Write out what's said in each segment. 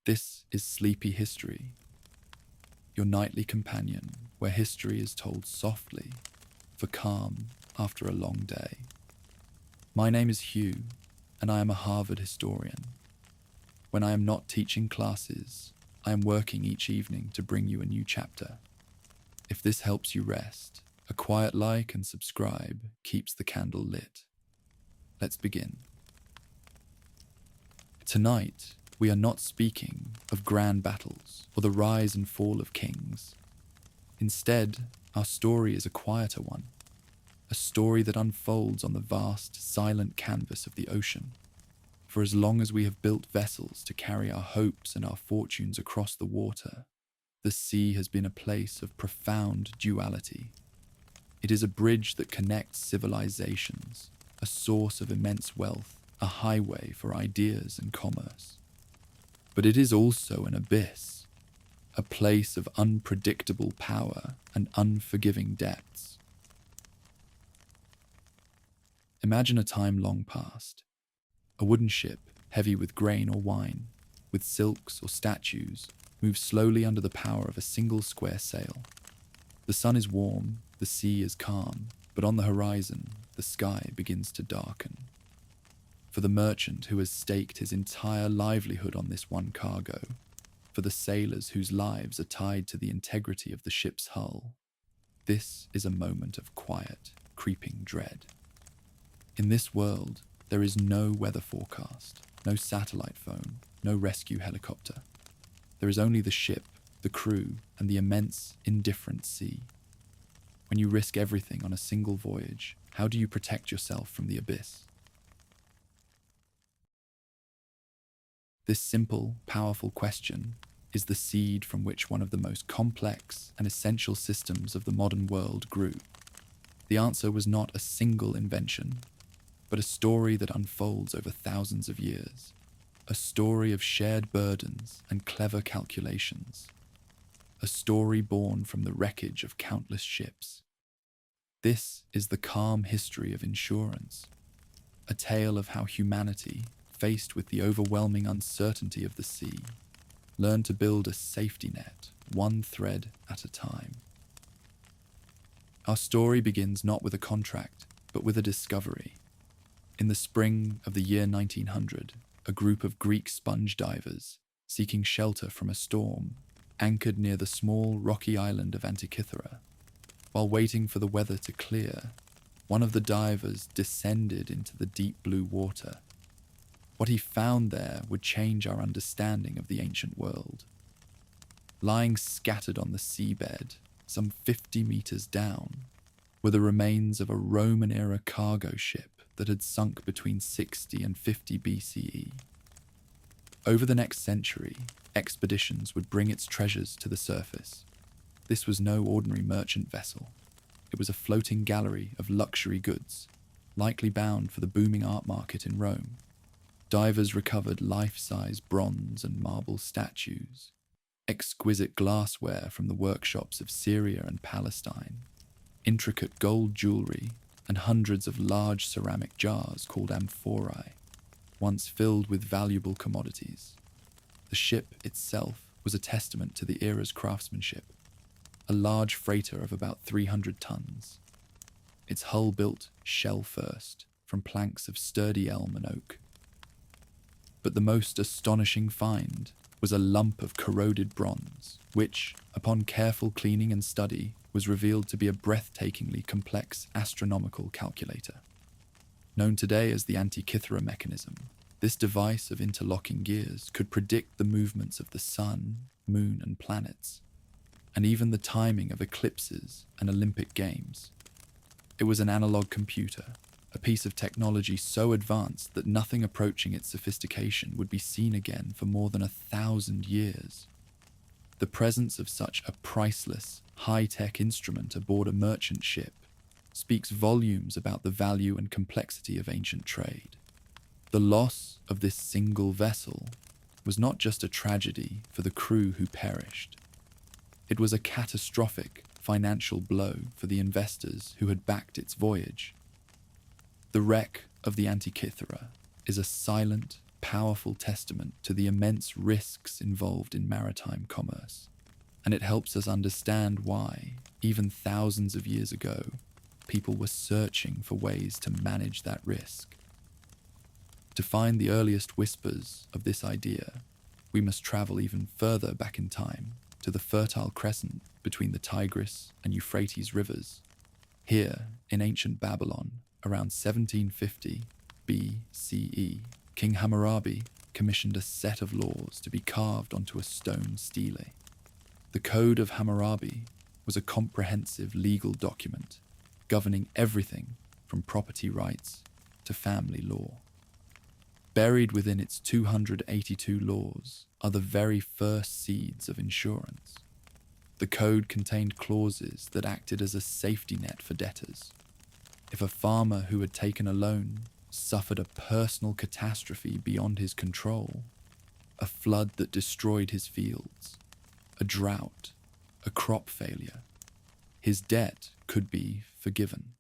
This is Sleepy History, your nightly companion where history is told softly for calm after a long day. My name is Hugh, and I am a Harvard historian. When I am not teaching classes, I am working each evening to bring you a new chapter. If this helps you rest, a quiet like and subscribe keeps the candle lit. Let's begin. Tonight, we are not speaking of grand battles or the rise and fall of kings. Instead, our story is a quieter one, a story that unfolds on the vast, silent canvas of the ocean. For as long as we have built vessels to carry our hopes and our fortunes across the water, the sea has been a place of profound duality. It is a bridge that connects civilizations, a source of immense wealth, a highway for ideas and commerce. But it is also an abyss, a place of unpredictable power and unforgiving depths. Imagine a time long past. A wooden ship, heavy with grain or wine, with silks or statues, moves slowly under the power of a single square sail. The sun is warm, the sea is calm, but on the horizon, the sky begins to darken. For the merchant who has staked his entire livelihood on this one cargo, for the sailors whose lives are tied to the integrity of the ship's hull, this is a moment of quiet, creeping dread. In this world, there is no weather forecast, no satellite phone, no rescue helicopter. There is only the ship, the crew, and the immense, indifferent sea. When you risk everything on a single voyage, how do you protect yourself from the abyss? This simple, powerful question is the seed from which one of the most complex and essential systems of the modern world grew. The answer was not a single invention, but a story that unfolds over thousands of years, a story of shared burdens and clever calculations, a story born from the wreckage of countless ships. This is the calm history of insurance, a tale of how humanity, faced with the overwhelming uncertainty of the sea, learned to build a safety net, one thread at a time. Our story begins not with a contract, but with a discovery. In the spring of the year 1900, a group of Greek sponge divers, seeking shelter from a storm, anchored near the small rocky island of Antikythera. While waiting for the weather to clear, one of the divers descended into the deep blue water. What he found there would change our understanding of the ancient world. Lying scattered on the seabed, some 50 meters down, were the remains of a Roman-era cargo ship that had sunk between 60 and 50 BCE. Over the next century, expeditions would bring its treasures to the surface. This was no ordinary merchant vessel. It was a floating gallery of luxury goods, likely bound for the booming art market in Rome. Divers recovered life-size bronze and marble statues, exquisite glassware from the workshops of Syria and Palestine, intricate gold jewelry, and hundreds of large ceramic jars called amphorae, once filled with valuable commodities. The ship itself was a testament to the era's craftsmanship, a large freighter of about 300 tons. Its hull built shell first, from planks of sturdy elm and oak. But the most astonishing find was a lump of corroded bronze, which, upon careful cleaning and study, was revealed to be a breathtakingly complex astronomical calculator. Known today as the Antikythera mechanism, this device of interlocking gears could predict the movements of the sun, moon, and planets, and even the timing of eclipses and Olympic Games. It was an analog computer, a piece of technology so advanced that nothing approaching its sophistication would be seen again for more than 1,000 years. The presence of such a priceless, high-tech instrument aboard a merchant ship speaks volumes about the value and complexity of ancient trade. The loss of this single vessel was not just a tragedy for the crew who perished. It was a catastrophic financial blow for the investors who had backed its voyage. The wreck of the Antikythera is a silent, powerful testament to the immense risks involved in maritime commerce, and it helps us understand why, even thousands of years ago, people were searching for ways to manage that risk. To find the earliest whispers of this idea, we must travel even further back in time to the Fertile Crescent between the Tigris and Euphrates rivers. Here, in ancient Babylon, around 1750 BCE, King Hammurabi commissioned a set of laws to be carved onto a stone stele. The Code of Hammurabi was a comprehensive legal document governing everything from property rights to family law. Buried within its 282 laws are the very first seeds of insurance. The code contained clauses that acted as a safety net for debtors. If a farmer who had taken a loan suffered a personal catastrophe beyond his control, a flood that destroyed his fields, a drought, a crop failure, his debt could be forgiven.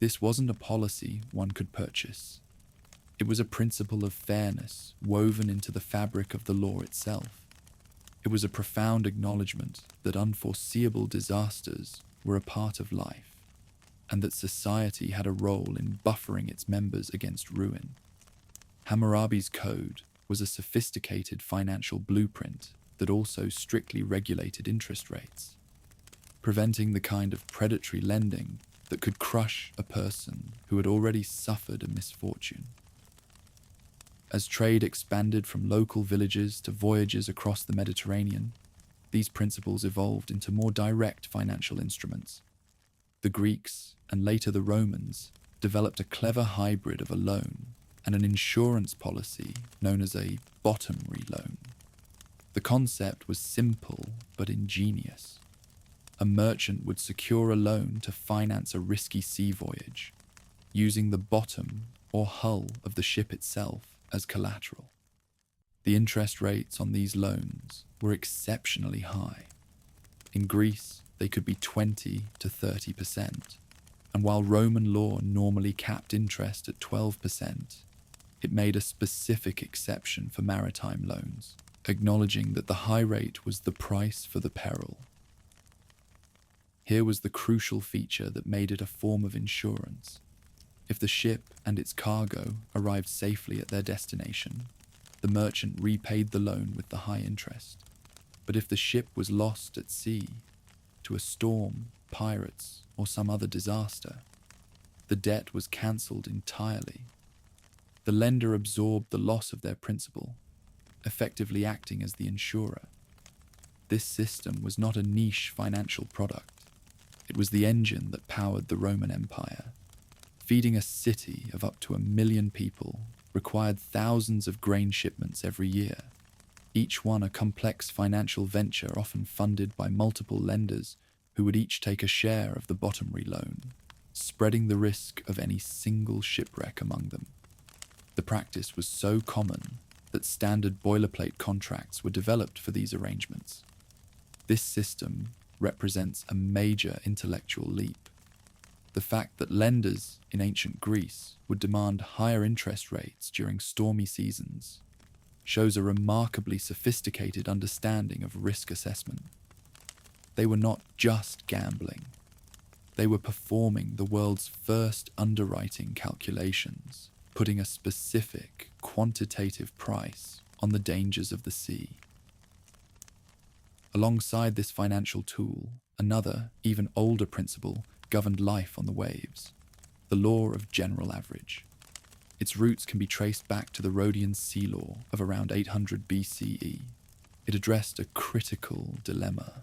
This wasn't a policy one could purchase. It was a principle of fairness woven into the fabric of the law itself. It was a profound acknowledgement that unforeseeable disasters were a part of life, and that society had a role in buffering its members against ruin. Hammurabi's code was a sophisticated financial blueprint that also strictly regulated interest rates, preventing the kind of predatory lending that could crush a person who had already suffered a misfortune. As trade expanded from local villages to voyages across the Mediterranean, these principles evolved into more direct financial instruments. The Greeks, and later the Romans, developed a clever hybrid of a loan and an insurance policy known as a bottomry loan. The concept was simple but ingenious. A merchant would secure a loan to finance a risky sea voyage, using the bottom or hull of the ship itself as collateral. The interest rates on these loans were exceptionally high. In Greece, they could be 20 to 30%, and while Roman law normally capped interest at 12%, it made a specific exception for maritime loans, acknowledging that the high rate was the price for the peril. Here was the crucial feature that made it a form of insurance. If the ship and its cargo arrived safely at their destination, the merchant repaid the loan with the high interest. But if the ship was lost at sea, to a storm, pirates, or some other disaster, the debt was cancelled entirely. The lender absorbed the loss of their principal, effectively acting as the insurer. This system was not a niche financial product. It was the engine that powered the Roman Empire. Feeding a city of up to 1 million people required thousands of grain shipments every year, each one a complex financial venture often funded by multiple lenders who would each take a share of the bottomry loan, spreading the risk of any single shipwreck among them. The practice was so common that standard boilerplate contracts were developed for these arrangements. This system represents a major intellectual leap. The fact that lenders in ancient Greece would demand higher interest rates during stormy seasons shows a remarkably sophisticated understanding of risk assessment. They were not just gambling. They were performing the world's first underwriting calculations, putting a specific quantitative price on the dangers of the sea. Alongside this financial tool, another, even older principle governed life on the waves, the law of general average. Its roots can be traced back to the Rhodian sea law of around 800 BCE. It addressed a critical dilemma.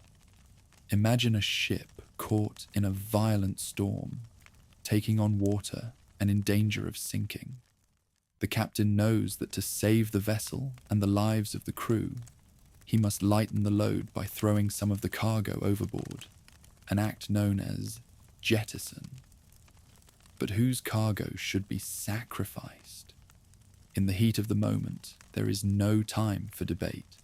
Imagine a ship caught in a violent storm, taking on water and in danger of sinking. The captain knows that to save the vessel and the lives of the crew, he must lighten the load by throwing some of the cargo overboard, an act known as jettison. But whose cargo should be sacrificed? In the heat of the moment, there is no time for debate.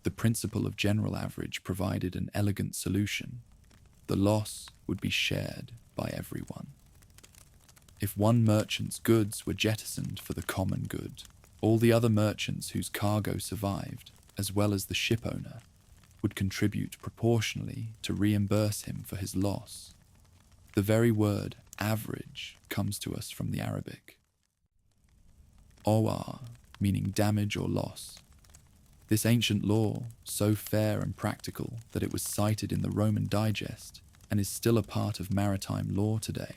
The principle of general average provided an elegant solution. The loss would be shared by everyone. If one merchant's goods were jettisoned for the common good, All the other merchants whose cargo survived, as well as the ship owner, would contribute proportionally to reimburse him for his loss. The very word average comes to us from the Arabic. Owar, meaning damage or loss. This ancient law, so fair and practical that it was cited in the Roman Digest and is still a part of maritime law today,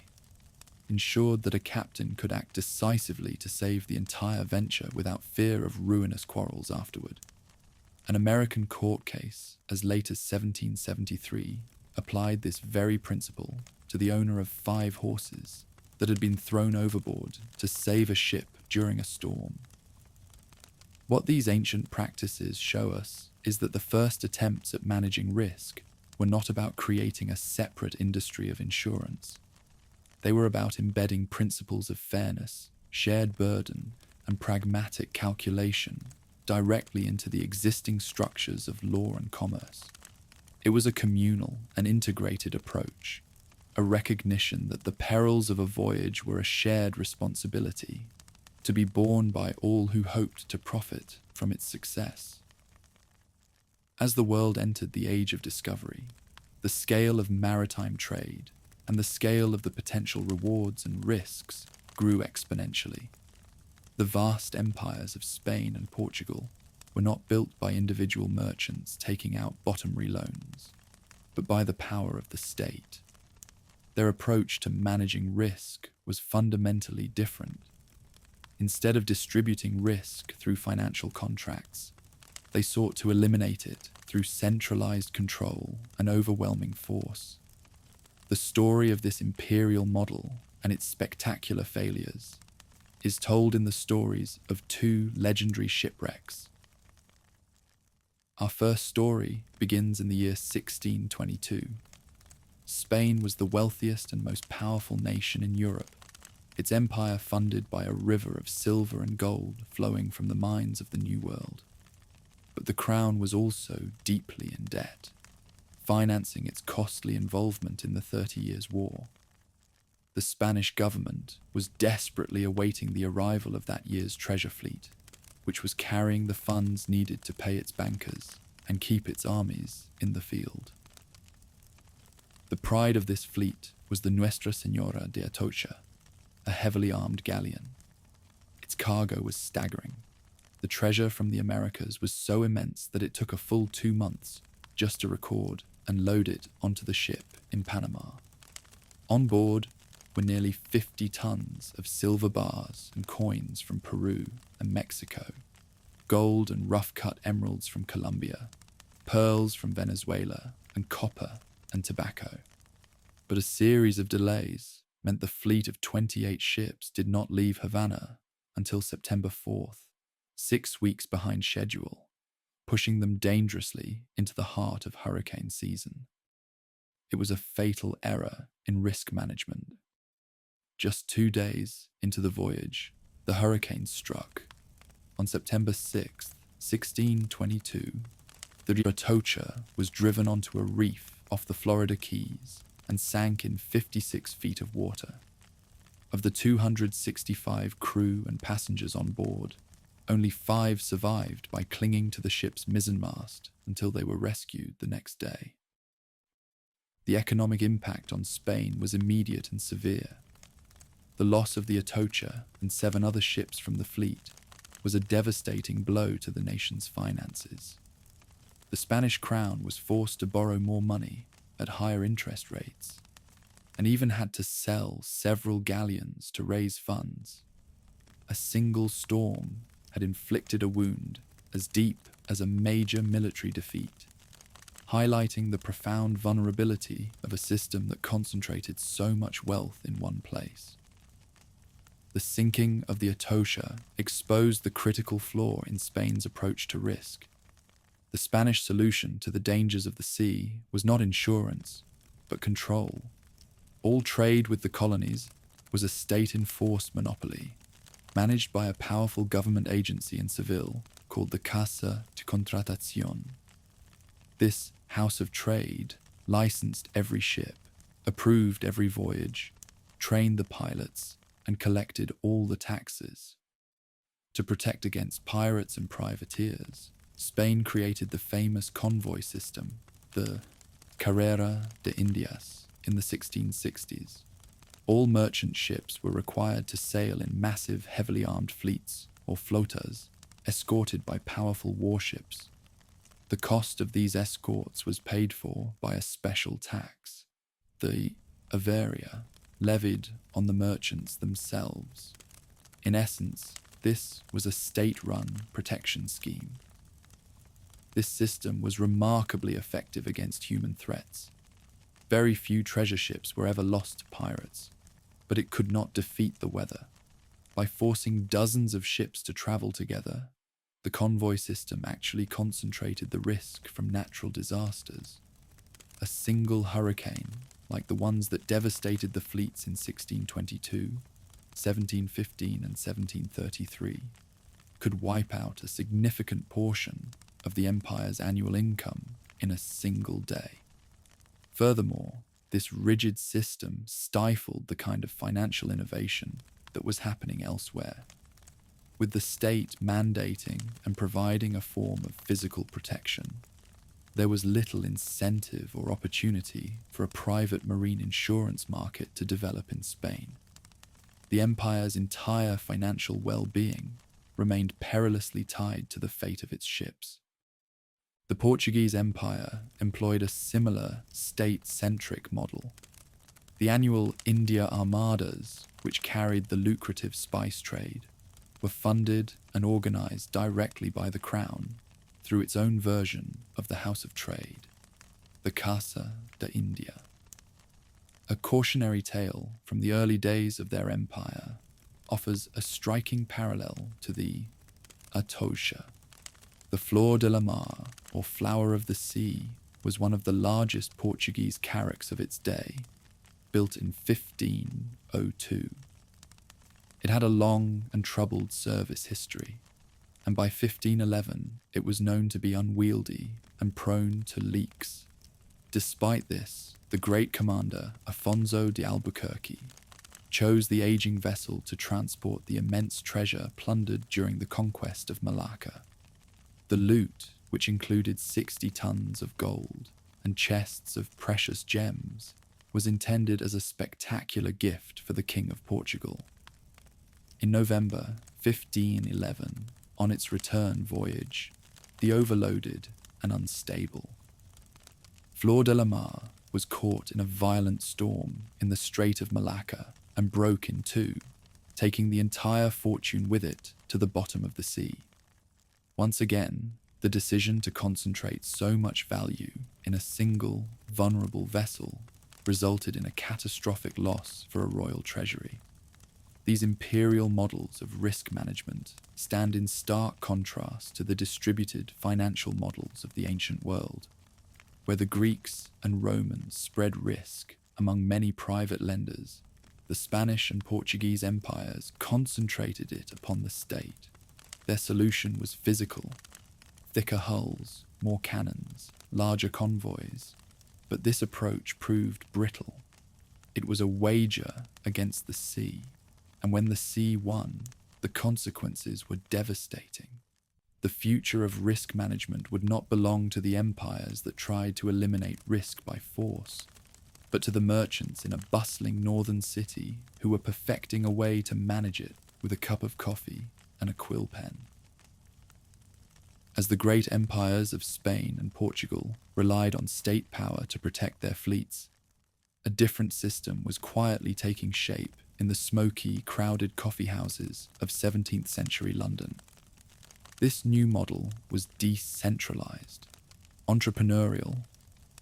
ensured that a captain could act decisively to save the entire venture without fear of ruinous quarrels afterward. An American court case, as late as 1773, applied this very principle to the owner of 5 horses that had been thrown overboard to save a ship during a storm. What these ancient practices show us is that the first attempts at managing risk were not about creating a separate industry of insurance. They were about embedding principles of fairness, shared burden, and pragmatic calculation directly into the existing structures of law and commerce. It was a communal and integrated approach, a recognition that the perils of a voyage were a shared responsibility, to be borne by all who hoped to profit from its success. As the world entered the age of discovery, the scale of maritime trade and the scale of the potential rewards and risks grew exponentially. The vast empires of Spain and Portugal were not built by individual merchants taking out bottomry loans, but by the power of the state. Their approach to managing risk was fundamentally different. Instead of distributing risk through financial contracts, they sought to eliminate it through centralized control and overwhelming force. The story of this imperial model and its spectacular failures is told in the stories of 2 legendary shipwrecks. Our first story begins in the year 1622. Spain was the wealthiest and most powerful nation in Europe, its empire funded by a river of silver and gold flowing from the mines of the New World. But the crown was also deeply in debt, financing its costly involvement in the 30 Years' War. The Spanish government was desperately awaiting the arrival of that year's treasure fleet, which was carrying the funds needed to pay its bankers and keep its armies in the field. The pride of this fleet was the Nuestra Señora de Atocha, a heavily armed galleon. Its cargo was staggering. The treasure from the Americas was so immense that it took a full 2 months just to record and load it onto the ship in Panama. On board were nearly 50 tons of silver bars and coins from Peru and Mexico, gold and rough-cut emeralds from Colombia, pearls from Venezuela, and copper and tobacco. But a series of delays meant the fleet of 28 ships did not leave Havana until September 4th, 6 weeks behind schedule, pushing them dangerously into the heart of hurricane season. It was a fatal error in risk management. Just 2 days into the voyage, the hurricane struck. On September 6th, 1622, the Atocha was driven onto a reef off the Florida Keys and sank in 56 feet of water. Of the 265 crew and passengers on board, only 5 survived by clinging to the ship's mizzenmast until they were rescued the next day. The economic impact on Spain was immediate and severe. The loss of the Atocha and 7 other ships from the fleet was a devastating blow to the nation's finances. The Spanish crown was forced to borrow more money at higher interest rates, and even had to sell several galleons to raise funds. A single storm had inflicted a wound as deep as a major military defeat, highlighting the profound vulnerability of a system that concentrated so much wealth in one place. The sinking of the Atocha exposed the critical flaw in Spain's approach to risk. The Spanish solution to the dangers of the sea was not insurance, but control. All trade with the colonies was a state-enforced monopoly, managed by a powerful government agency in Seville called the Casa de Contratación. This House of Trade licensed every ship, approved every voyage, trained the pilots, and collected all the taxes. To protect against pirates and privateers, Spain created the famous convoy system, the Carrera de Indias, in the 1660s. All merchant ships were required to sail in massive, heavily armed fleets, or flotas, escorted by powerful warships. The cost of these escorts was paid for by a special tax, the Averia, levied on the merchants themselves. In essence, this was a state-run protection scheme. This system was remarkably effective against human threats. Very few treasure ships were ever lost to pirates, but it could not defeat the weather. By forcing dozens of ships to travel together, the convoy system actually concentrated the risk from natural disasters. A single hurricane, like the ones that devastated the fleets in 1622, 1715 and 1733, could wipe out a significant portion of the empire's annual income in a single day. Furthermore, this rigid system stifled the kind of financial innovation that was happening elsewhere. With the state mandating and providing a form of physical protection, there was little incentive or opportunity for a private marine insurance market to develop in Spain. The empire's entire financial well-being remained perilously tied to the fate of its ships. The Portuguese Empire employed a similar state-centric model. The annual India Armadas, which carried the lucrative spice trade, were funded and organized directly by the Crown through its own version of the House of Trade, the Casa de India. A cautionary tale from the early days of their empire offers a striking parallel to the Atocha. The Flor de la Mar, or Flower of the Sea, was one of the largest Portuguese carracks of its day, built in 1502. It had a long and troubled service history, and by 1511 it was known to be unwieldy and prone to leaks. Despite this, the great commander, Afonso de Albuquerque, chose the aging vessel to transport the immense treasure plundered during the conquest of Malacca. The loot, which included 60 tons of gold and chests of precious gems, was intended as a spectacular gift for the King of Portugal. In November 1511, on its return voyage, the overloaded and unstable Flor de la Mar was caught in a violent storm in the Strait of Malacca and broke in two, taking the entire fortune with it to the bottom of the sea. Once again, the decision to concentrate so much value in a single, vulnerable vessel resulted in a catastrophic loss for a royal treasury. These imperial models of risk management stand in stark contrast to the distributed financial models of the ancient world, where the Greeks and Romans spread risk among many private lenders. The Spanish and Portuguese empires concentrated it upon the state. Their solution was physical: thicker hulls, more cannons, larger convoys. But this approach proved brittle. It was a wager against the sea, and when the sea won, the consequences were devastating. The future of risk management would not belong to the empires that tried to eliminate risk by force, but to the merchants in a bustling northern city who were perfecting a way to manage it with a cup of coffee and a quill pen. As the great empires of Spain and Portugal relied on state power to protect their fleets, a different system was quietly taking shape in the smoky, crowded coffeehouses of 17th century London. This new model was decentralized, entrepreneurial,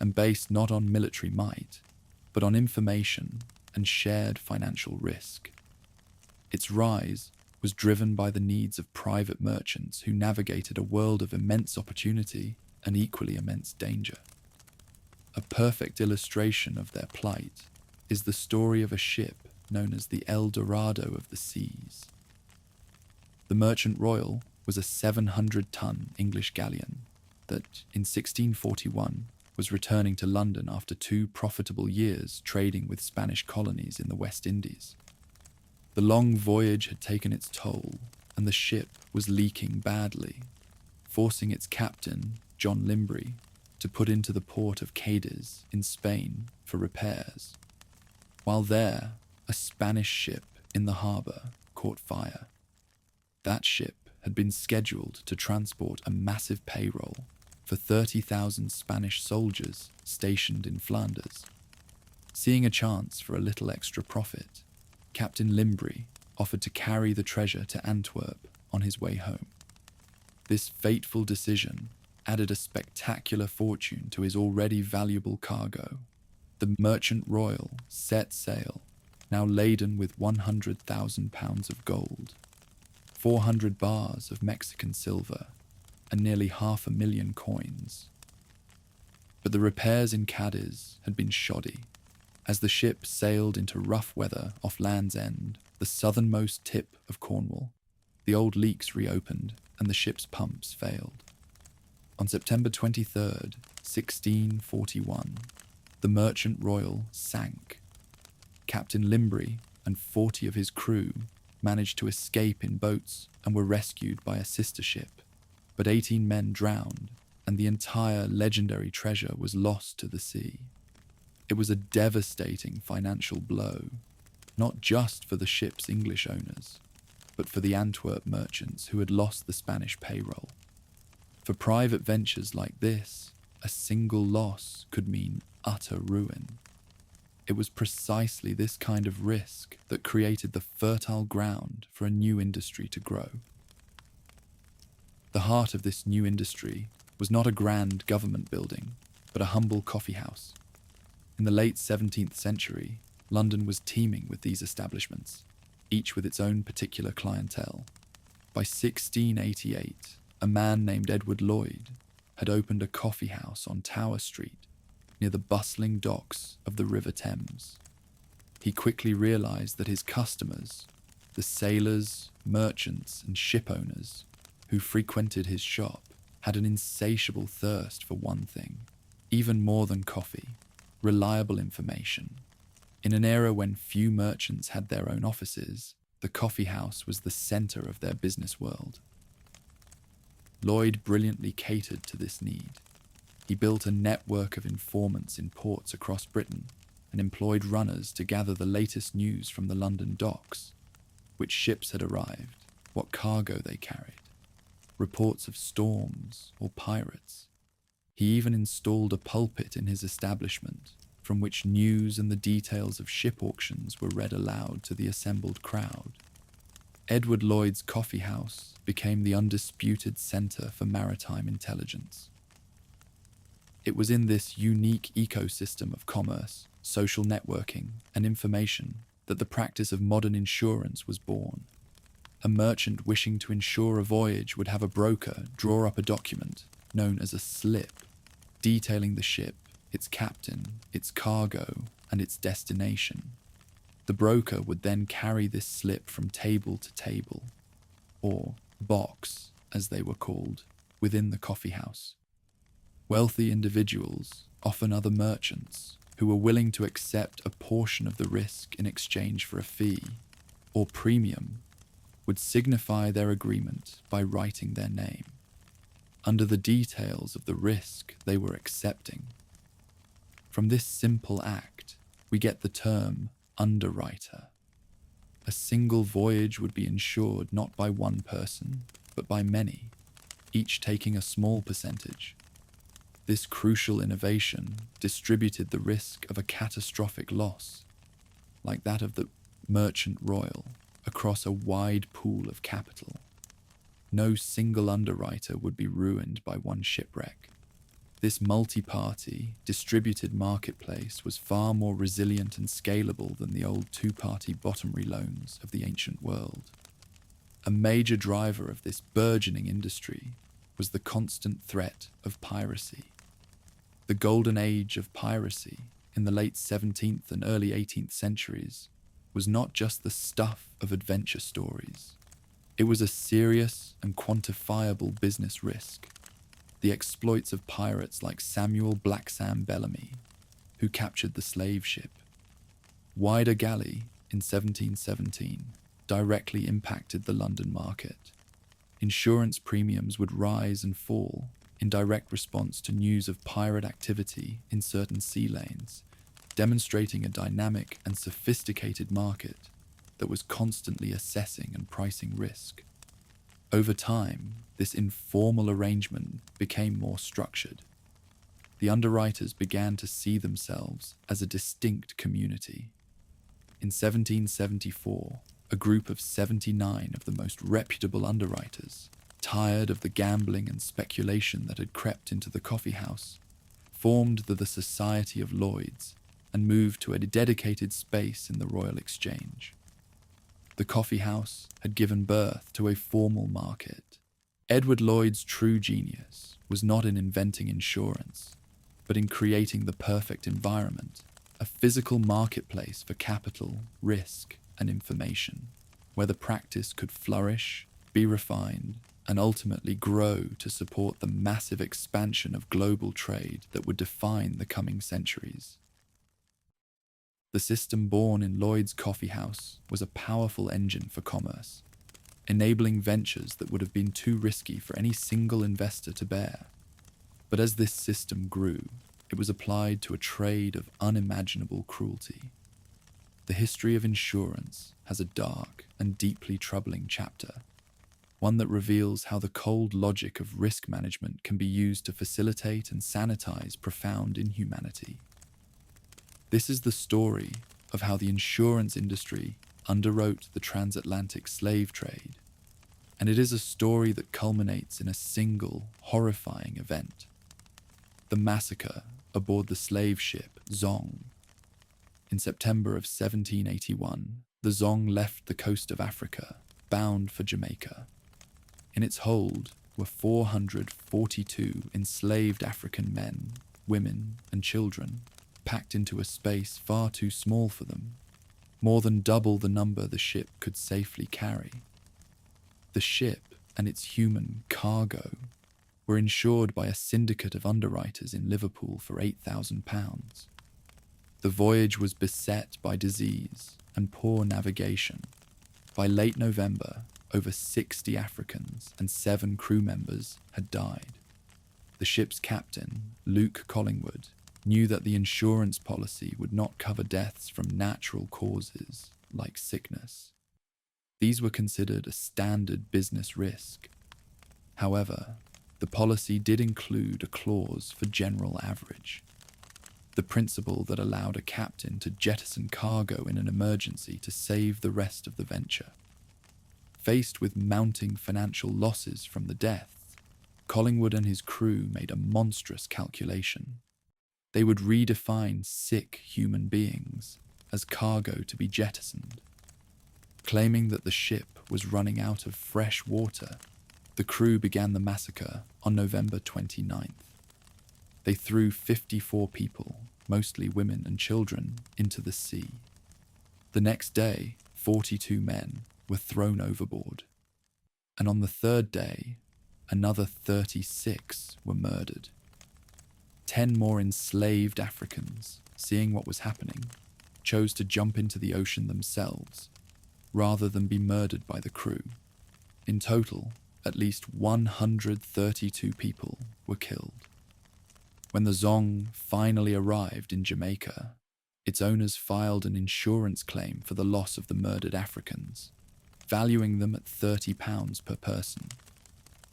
and based not on military might, but on information and shared financial risk. Its rise was driven by the needs of private merchants who navigated a world of immense opportunity and equally immense danger. A perfect illustration of their plight is the story of a ship known as the El Dorado of the seas. The Merchant Royal was a 700-ton English galleon that, in 1641, was returning to London after 2 profitable years trading with Spanish colonies in the West Indies. The long voyage had taken its toll, and the ship was leaking badly, forcing its captain, John Limbry, to put into the port of Cadiz in Spain for repairs. While there, a Spanish ship in the harbour caught fire. That ship had been scheduled to transport a massive payroll for 30,000 Spanish soldiers stationed in Flanders. Seeing a chance for a little extra profit, Captain Limbry offered to carry the treasure to Antwerp on his way home. This fateful decision added a spectacular fortune to his already valuable cargo. The Merchant Royal set sail, now laden with 100,000 pounds of gold, 400 bars of Mexican silver, and nearly 500,000 coins. But the repairs in Cadiz had been shoddy. As the ship sailed into rough weather off Land's End, the southernmost tip of Cornwall, the old leaks reopened and the ship's pumps failed. On September 23rd, 1641, the Merchant Royal sank. Captain Limbry and 40 of his crew managed to escape in boats and were rescued by a sister ship, but 18 men drowned and the entire legendary treasure was lost to the sea. It was a devastating financial blow, not just for the ship's English owners, but for the Antwerp merchants who had lost the Spanish payroll. For private ventures like this, a single loss could mean utter ruin. It was precisely this kind of risk that created the fertile ground for a new industry to grow. The heart of this new industry was not a grand government building, but a humble coffeehouse. In the late 17th century, London was teeming with these establishments, each with its own particular clientele. By 1688, a man named Edward Lloyd had opened a coffeehouse on Tower Street, near the bustling docks of the River Thames. He quickly realized that his customers, the sailors, merchants, and ship owners who frequented his shop, had an insatiable thirst for one thing, even more than coffee: reliable information. In an era when few merchants had their own offices, the coffeehouse was the center of their business world. Lloyd brilliantly catered to this need. He built a network of informants in ports across Britain and employed runners to gather the latest news from the London docks: which ships had arrived, what cargo they carried, reports of storms or pirates. He even installed a pulpit in his establishment from which news and the details of ship auctions were read aloud to the assembled crowd. Edward Lloyd's coffeehouse became the undisputed center for maritime intelligence. It was in this unique ecosystem of commerce, social networking, and information that the practice of modern insurance was born. A merchant wishing to insure a voyage would have a broker draw up a document known as a slip, detailing the ship, its captain, its cargo, and its destination. The broker would then carry this slip from table to table, or box, as they were called, within the coffeehouse. Wealthy individuals, often other merchants, who were willing to accept a portion of the risk in exchange for a fee, or premium, would signify their agreement by writing their name under the details of the risk they were accepting. From this simple act, we get the term underwriter. A single voyage would be insured not by one person, but by many, each taking a small percentage. This crucial innovation distributed the risk of a catastrophic loss, like that of the Merchant Royal, across a wide pool of capital. No single underwriter would be ruined by one shipwreck. This multi-party, distributed marketplace was far more resilient and scalable than the old two-party bottomry loans of the ancient world. A major driver of this burgeoning industry was the constant threat of piracy. The golden age of piracy in the late 17th and early 18th centuries was not just the stuff of adventure stories. It was a serious and quantifiable business risk. The exploits of pirates like Samuel Black Sam Bellamy, who captured the slave ship, Whydah Galley in 1717, directly impacted the London market. Insurance premiums would rise and fall in direct response to news of pirate activity in certain sea lanes, demonstrating a dynamic and sophisticated market that was constantly assessing and pricing risk. Over time, this informal arrangement became more structured. The underwriters began to see themselves as a distinct community. In 1774, a group of 79 of the most reputable underwriters, tired of the gambling and speculation that had crept into the coffeehouse, formed the Society of Lloyds and moved to a dedicated space in the Royal Exchange. The coffeehouse had given birth to a formal market. Edward Lloyd's true genius was not in inventing insurance, but in creating the perfect environment, a physical marketplace for capital, risk, and information, where the practice could flourish, be refined, and ultimately grow to support the massive expansion of global trade that would define the coming centuries. The system born in Lloyd's Coffeehouse was a powerful engine for commerce, enabling ventures that would have been too risky for any single investor to bear. But as this system grew, it was applied to a trade of unimaginable cruelty. The history of insurance has a dark and deeply troubling chapter, one that reveals how the cold logic of risk management can be used to facilitate and sanitize profound inhumanity. This is the story of how the insurance industry underwrote the transatlantic slave trade, and it is a story that culminates in a single, horrifying event: the massacre aboard the slave ship Zong. In September of 1781, the Zong left the coast of Africa, bound for Jamaica. In its hold were 442 enslaved African men, women, and children, packed into a space far too small for them, more than double the number the ship could safely carry. The ship and its human cargo were insured by a syndicate of underwriters in Liverpool for £8,000. The voyage was beset by disease and poor navigation. By late November, over 60 Africans and 7 crew members had died. The ship's captain, Luke Collingwood, knew that the insurance policy would not cover deaths from natural causes like sickness. These were considered a standard business risk. However, the policy did include a clause for general average, the principle that allowed a captain to jettison cargo in an emergency to save the rest of the venture. Faced with mounting financial losses from the deaths, Collingwood and his crew made a monstrous calculation. They would redefine sick human beings as cargo to be jettisoned. Claiming that the ship was running out of fresh water, the crew began the massacre on November 29th. They threw 54 people, mostly women and children, into the sea. The next day, 42 men were thrown overboard. And on the third day, another 36 were murdered. 10 more enslaved Africans, seeing what was happening, chose to jump into the ocean themselves, rather than be murdered by the crew. In total, at least 132 people were killed. When the Zong finally arrived in Jamaica, its owners filed an insurance claim for the loss of the murdered Africans, valuing them at £30 per person.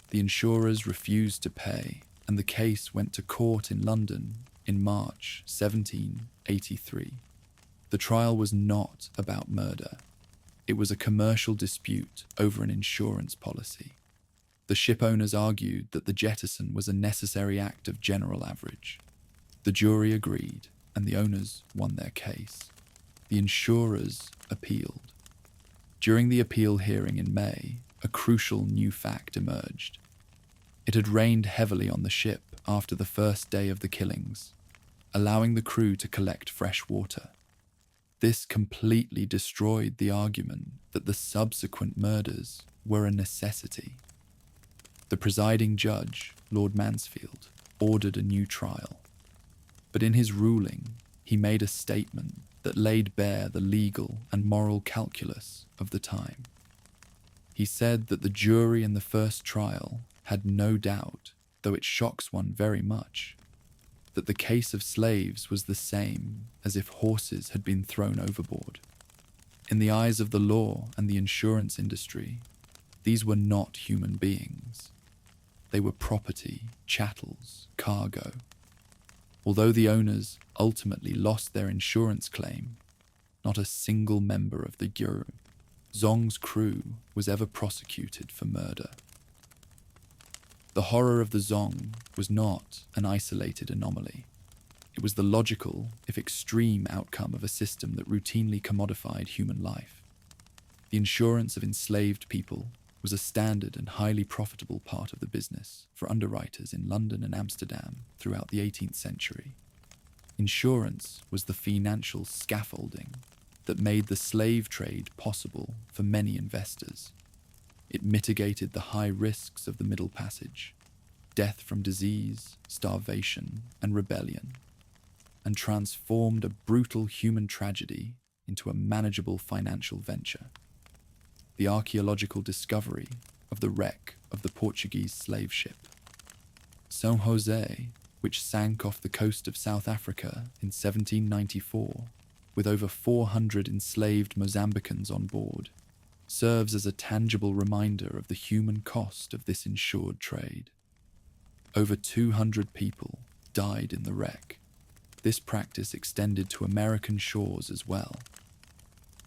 The insurers refused to pay, and the case went to court in London in March 1783. The trial was not about murder. It was a commercial dispute over an insurance policy. The ship owners argued that the jettison was a necessary act of general average. The jury agreed, and the owners won their case. The insurers appealed. During the appeal hearing in May, a crucial new fact emerged. It had rained heavily on the ship after the first day of the killings, allowing the crew to collect fresh water. This completely destroyed the argument that the subsequent murders were a necessity. The presiding judge, Lord Mansfield, ordered a new trial. But in his ruling, he made a statement that laid bare the legal and moral calculus of the time. He said that the jury in the first trial had no doubt, though it shocks one very much, that the case of slaves was the same as if horses had been thrown overboard. In the eyes of the law and the insurance industry, these were not human beings. They were property, chattels, cargo. Although the owners ultimately lost their insurance claim, not a single member of the Guru, Zong's crew, was ever prosecuted for murder. The horror of the Zong was not an isolated anomaly. It was the logical, if extreme, outcome of a system that routinely commodified human life. The insurance of enslaved people was a standard and highly profitable part of the business for underwriters in London and Amsterdam throughout the 18th century. Insurance was the financial scaffolding that made the slave trade possible for many investors. It mitigated the high risks of the Middle Passage, death from disease, starvation, and rebellion, and transformed a brutal human tragedy into a manageable financial venture. The archaeological discovery of the wreck of the Portuguese slave ship São José, which sank off the coast of South Africa in 1794 with over 400 enslaved Mozambicans on board, serves as a tangible reminder of the human cost of this insured trade. Over 200 people died in the wreck. This practice extended to American shores as well.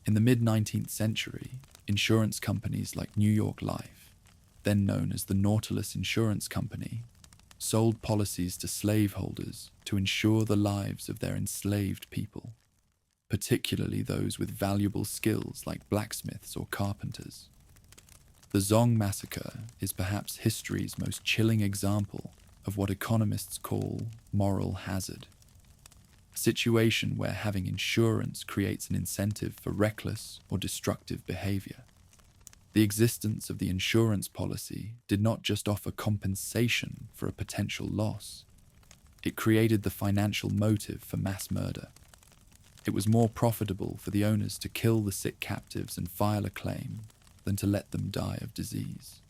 In the mid-19th century, insurance companies like New York Life, then known as the Nautilus Insurance Company, sold policies to slaveholders to insure the lives of their enslaved people, particularly those with valuable skills like blacksmiths or carpenters. The Zong massacre is perhaps history's most chilling example of what economists call moral hazard. A situation where having insurance creates an incentive for reckless or destructive behavior. The existence of the insurance policy did not just offer compensation for a potential loss. It created the financial motive for mass murder. It was more profitable for the owners to kill the sick captives and file a claim than to let them die of disease.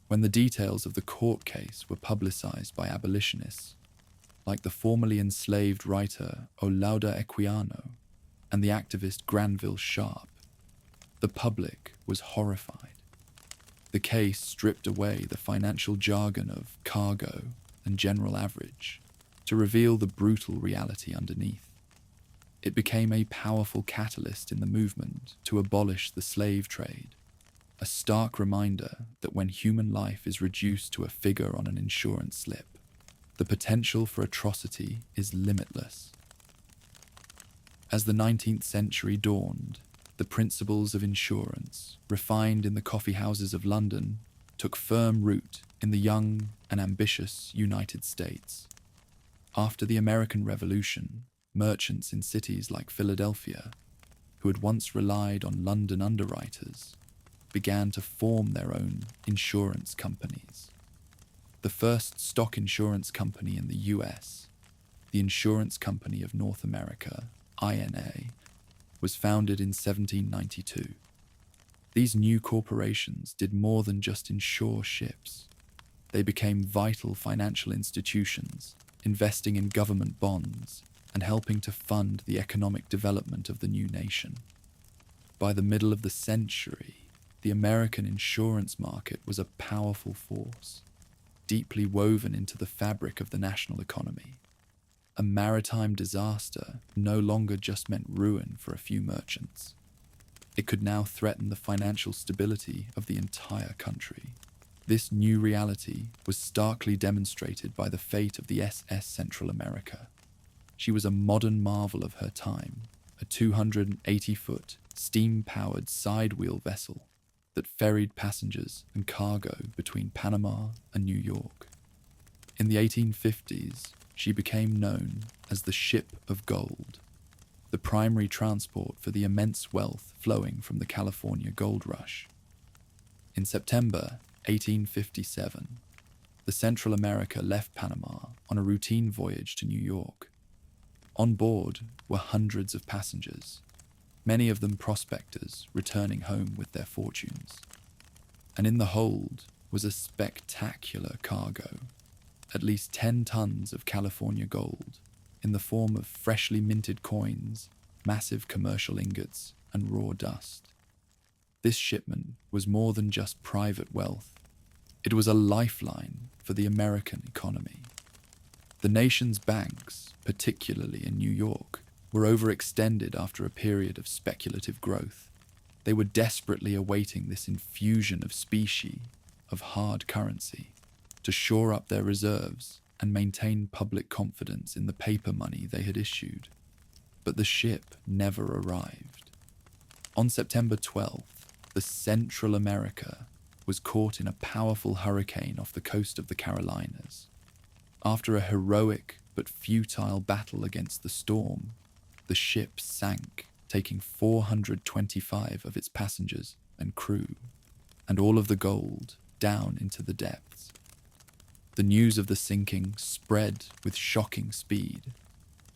When the details of the court case were publicized by abolitionists, like the formerly enslaved writer Olaudah Equiano and the activist Granville Sharp, the public was horrified. The case stripped away the financial jargon of cargo and general average to reveal the brutal reality underneath. It became a powerful catalyst in the movement to abolish the slave trade, a stark reminder that when human life is reduced to a figure on an insurance slip, the potential for atrocity is limitless. As the 19th century dawned, the principles of insurance, refined in the coffeehouses of London, took firm root in the young and ambitious United States. After the American Revolution, merchants in cities like Philadelphia, who had once relied on London underwriters, began to form their own insurance companies. The first stock insurance company in the US, the Insurance Company of North America, INA, was founded in 1792. These new corporations did more than just insure ships. They became vital financial institutions, investing in government bonds and helping to fund the economic development of the new nation. By the middle of the century, the American insurance market was a powerful force, deeply woven into the fabric of the national economy. A maritime disaster no longer just meant ruin for a few merchants. It could now threaten the financial stability of the entire country. This new reality was starkly demonstrated by the fate of the SS Central America. She was a modern marvel of her time, a 280-foot, steam-powered side-wheel vessel that ferried passengers and cargo between Panama and New York. In the 1850s, she became known as the Ship of Gold, the primary transport for the immense wealth flowing from the California gold rush. In September 1857, the Central America left Panama on a routine voyage to New York. On board were hundreds of passengers, many of them prospectors returning home with their fortunes. And in the hold was a spectacular cargo, at least 10 tons of California gold, in the form of freshly minted coins, massive commercial ingots, and raw dust. This shipment was more than just private wealth. It was a lifeline for the American economy. The nation's banks, particularly in New York, were overextended after a period of speculative growth. They were desperately awaiting this infusion of specie, of hard currency, to shore up their reserves and maintain public confidence in the paper money they had issued. But the ship never arrived. On September 12th, the Central America was caught in a powerful hurricane off the coast of the Carolinas. After a heroic but futile battle against the storm, the ship sank, taking 425 of its passengers and crew, and all of the gold down into the depths. The news of the sinking spread with shocking speed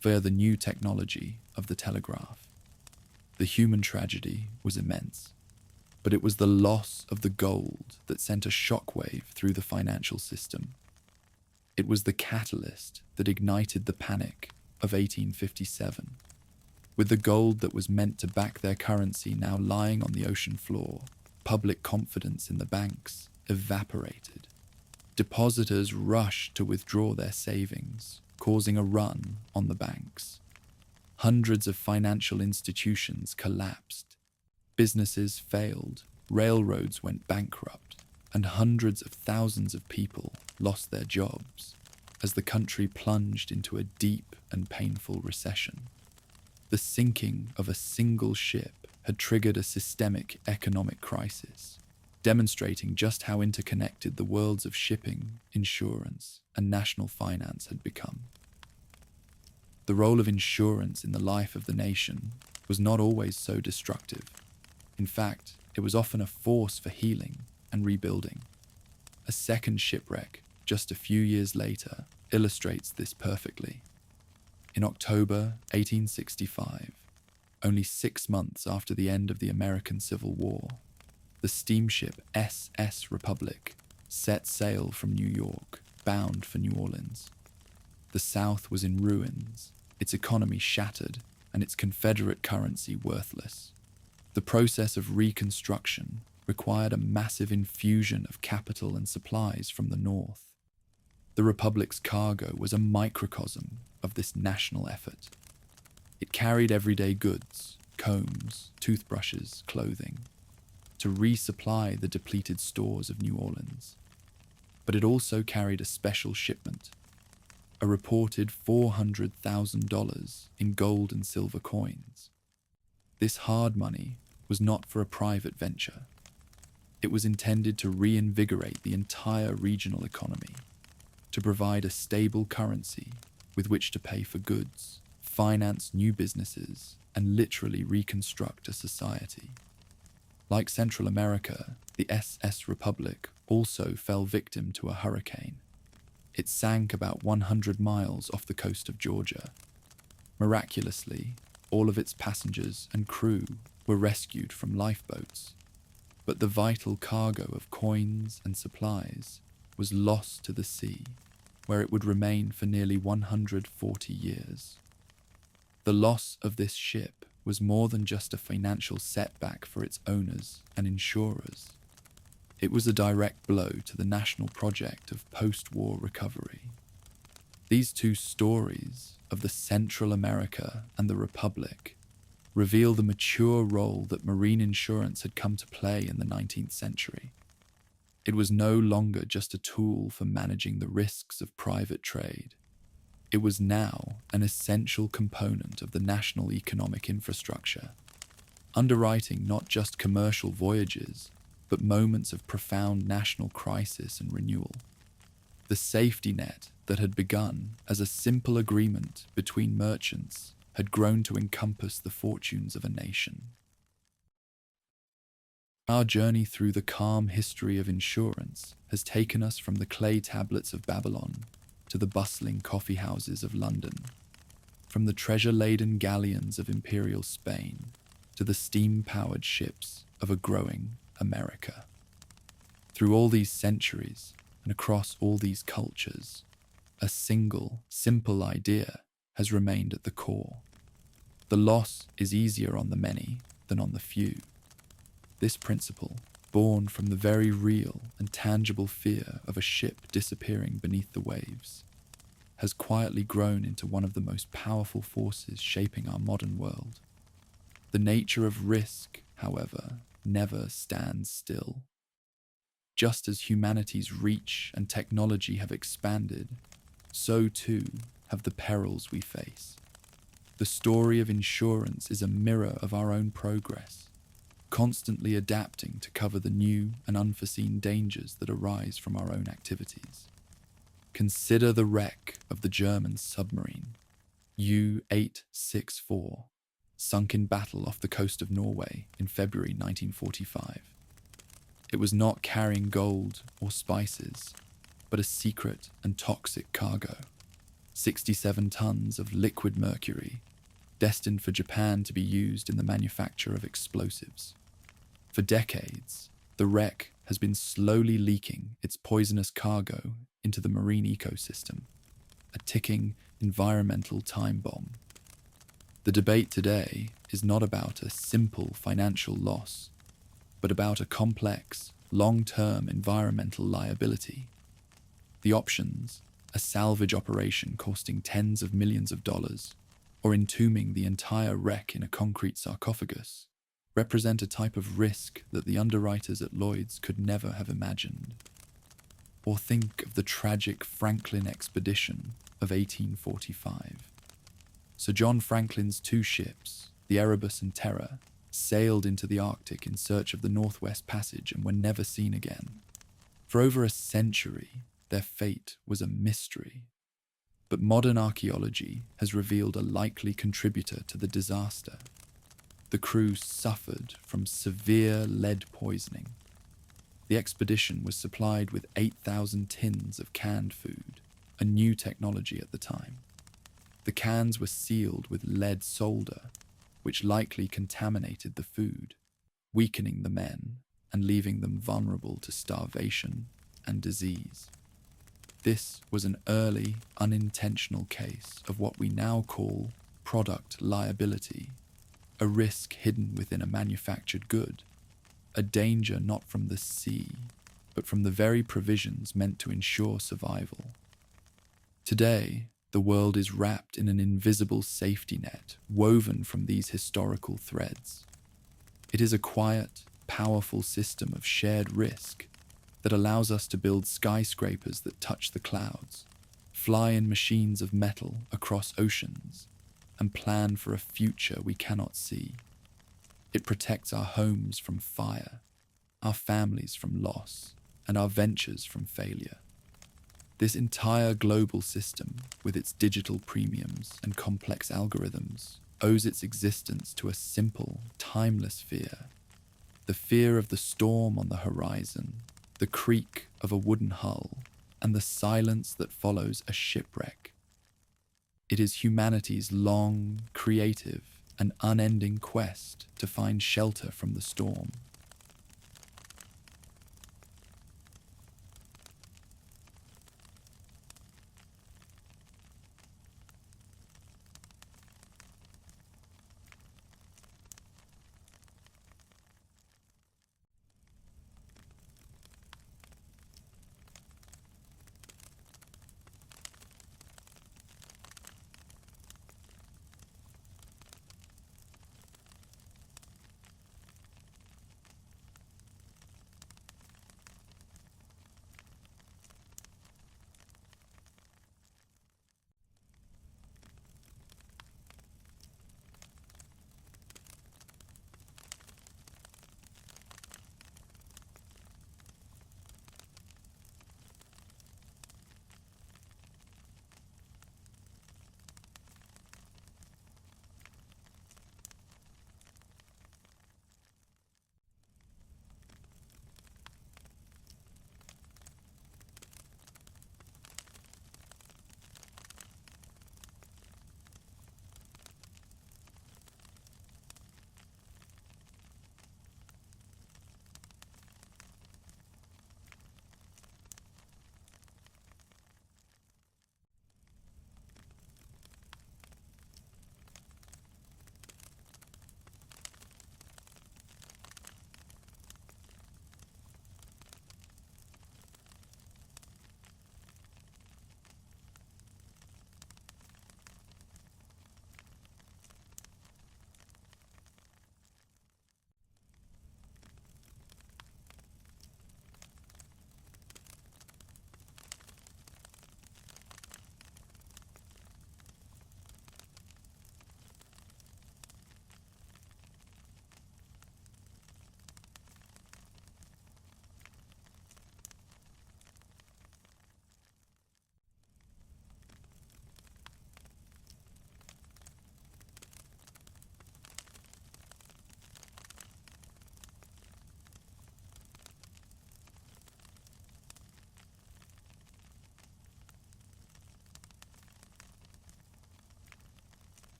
via the new technology of the telegraph. The human tragedy was immense, but it was the loss of the gold that sent a shockwave through the financial system. It was the catalyst that ignited the panic of 1857. With the gold that was meant to back their currency now lying on the ocean floor, public confidence in the banks evaporated. Depositors rushed to withdraw their savings, causing a run on the banks. Hundreds of financial institutions collapsed. Businesses failed, railroads went bankrupt, and hundreds of thousands of people lost their jobs as the country plunged into a deep and painful recession. The sinking of a single ship had triggered a systemic economic crisis, demonstrating just how interconnected the worlds of shipping, insurance, and national finance had become. The role of insurance in the life of the nation was not always so destructive. In fact, it was often a force for healing and rebuilding. A second shipwreck, just a few years later, illustrates this perfectly. In October 1865, only 6 months after the end of the American Civil War, the steamship SS Republic set sail from New York, bound for New Orleans. The South was in ruins, its economy shattered, and its Confederate currency worthless. The process of reconstruction required a massive infusion of capital and supplies from the North. The Republic's cargo was a microcosm of this national effort. It carried everyday goods, combs, toothbrushes, clothing, to resupply the depleted stores of New Orleans. But it also carried a special shipment, a reported $400,000 in gold and silver coins. This hard money was not for a private venture. It was intended to reinvigorate the entire regional economy, to provide a stable currency with which to pay for goods, finance new businesses, and literally reconstruct a society. Like Central America, the SS Republic also fell victim to a hurricane. It sank about 100 miles off the coast of Georgia. Miraculously, all of its passengers and crew were rescued from lifeboats, but the vital cargo of coins and supplies was lost to the sea, where it would remain for nearly 140 years. The loss of this ship was more than just a financial setback for its owners and insurers. It was a direct blow to the national project of post-war recovery. These two stories of the Central America and the Republic reveal the mature role that marine insurance had come to play in the 19th century. It was no longer just a tool for managing the risks of private trade. It was now an essential component of the national economic infrastructure, underwriting not just commercial voyages, but moments of profound national crisis and renewal. The safety net that had begun as a simple agreement between merchants had grown to encompass the fortunes of a nation. Our journey through the calm history of insurance has taken us from the clay tablets of Babylon to the bustling coffeehouses of London. From the treasure-laden galleons of imperial Spain to the steam-powered ships of a growing America. Through all these centuries and across all these cultures, a single, simple idea has remained at the core. The loss is easier on the many than on the few. This principle, born from the very real and tangible fear of a ship disappearing beneath the waves, has quietly grown into one of the most powerful forces shaping our modern world. The nature of risk, however, never stands still. Just as humanity's reach and technology have expanded, so too have the perils we face. The story of insurance is a mirror of our own progress, constantly adapting to cover the new and unforeseen dangers that arise from our own activities. Consider the wreck of the German submarine U-864, sunk in battle off the coast of Norway in February 1945. It was not carrying gold or spices, but a secret and toxic cargo, 67 tons of liquid mercury, destined for Japan to be used in the manufacture of explosives. For decades, the wreck has been slowly leaking its poisonous cargo into the marine ecosystem, a ticking environmental time bomb. The debate today is not about a simple financial loss, but about a complex, long-term environmental liability. The options, a salvage operation costing tens of millions of dollars, or entombing the entire wreck in a concrete sarcophagus, represent a type of risk that the underwriters at Lloyd's could never have imagined. Or think of the tragic Franklin expedition of 1845. Sir John Franklin's two ships, the Erebus and Terror, sailed into the Arctic in search of the Northwest Passage and were never seen again. For over a century, their fate was a mystery. But modern archaeology has revealed a likely contributor to the disaster. The crew suffered from severe lead poisoning. The expedition was supplied with 8,000 tins of canned food, a new technology at the time. The cans were sealed with lead solder, which likely contaminated the food, weakening the men and leaving them vulnerable to starvation and disease. This was an early, unintentional case of what we now call product liability, a risk hidden within a manufactured good, a danger not from the sea, but from the very provisions meant to ensure survival. Today, the world is wrapped in an invisible safety net woven from these historical threads. It is a quiet, powerful system of shared risk that allows us to build skyscrapers that touch the clouds, fly in machines of metal across oceans, and plan for a future we cannot see. It protects our homes from fire, our families from loss, and our ventures from failure. This entire global system, with its digital premiums and complex algorithms, owes its existence to a simple, timeless fear. The fear of the storm on the horizon, the creak of a wooden hull, and the silence that follows a shipwreck. It is humanity's long, creative, and unending quest to find shelter from the storm,